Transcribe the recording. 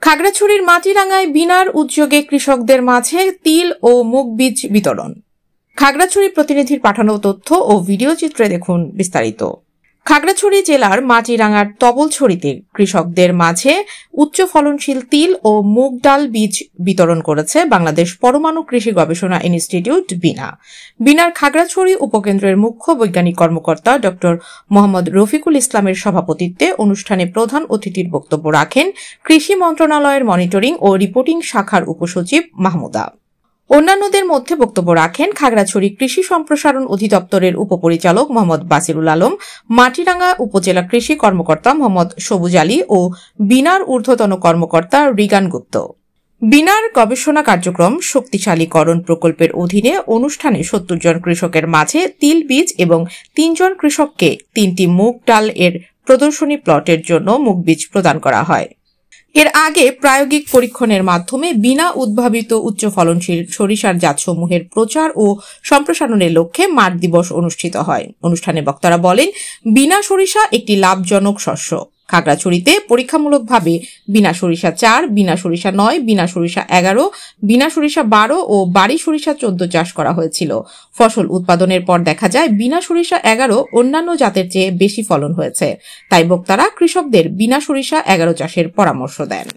খাগড়াছড়ির মাটিরাঙ্গায় বিনার উদ্যোগে কৃষকদের মাঝে তিল ও মুগ বীজ বিতরণ। খাগড়াছড়ি প্রতিনিধির পাঠানো তথ্য ও ভিডিও চিত্রে দেখুন বিস্তারিত। খাগড়াছড়ি জেলার মাটিরাঙ্গার তবলছড়িতে কৃষকদের মাঝে উচ্চ ফলনশীল তিল ও মুগ ডাল বীজ বিতরণ করেছে বাংলাদেশ পরমাণু কৃষি গবেষণা ইনস্টিটিউট বিনা। বিনার খাগড়াছড়ি উপকেন্দ্রের মুখ্য বৈজ্ঞানিক কর্মকর্তা ড মোহাম্মদ রফিকুল ইসলামের সভাপতিত্বে অনুষ্ঠানে প্রধান অতিথির বক্তব্য রাখেন কৃষি মন্ত্রণালয়ের মনিটরিং ও রিপোর্টিং শাখার উপসচিব মাহমুদা। অন্যান্যদের মধ্যে বক্তব্য রাখেন খাগড়াছড়ি কৃষি সম্প্রসারণ অধিদপ্তরের উপপরিচালক মোহাম্মদ বাসিরুল আলম, মাটিরাঙ্গা উপজেলা কৃষি কর্মকর্তা মোহাম্মদ সবুজ আলী ও বিনার ঊর্ধ্বতন কর্মকর্তা রিগান গুপ্ত। বিনার গবেষণা কার্যক্রম শক্তিশালীকরণ প্রকল্পের অধীনে অনুষ্ঠানে ৭০ জন কৃষকের মাঝে তিল বীজ এবং ৩ জন কৃষককে ৩টি মুগ ডাল এর প্রদর্শনী প্লটের জন্য মুগ বীজ প্রদান করা হয়। এর আগে প্রায়োগিক পরীক্ষণের মাধ্যমে বিনা উদ্ভাবিত উচ্চ ফলনশীল সরিষার জাতসমূহের প্রচার ও সম্প্রসারণের লক্ষ্যে মাঠ দিবস অনুষ্ঠিত হয়। অনুষ্ঠানে বক্তারা বলেন, বিনা সরিষা একটি লাভজনক শস্য। খাগড়াছড়িতে পরীক্ষামূলকভাবে বিনা সরিষা ৪, বিনা সরিষা ৯, বিনা সরিষা ১১, বিনা সরিষা ১২ ও বাড়ি সরিষা ১৪ চাষ করা হয়েছিল। ফসল উৎপাদনের পর দেখা যায় বিনা সরিষা ১১ অন্যান্য জাতের চেয়ে বেশি ফলন হয়েছে। তাই বক্তারা কৃষকদের বিনা সরিষা ১১ চাষের পরামর্শ দেন।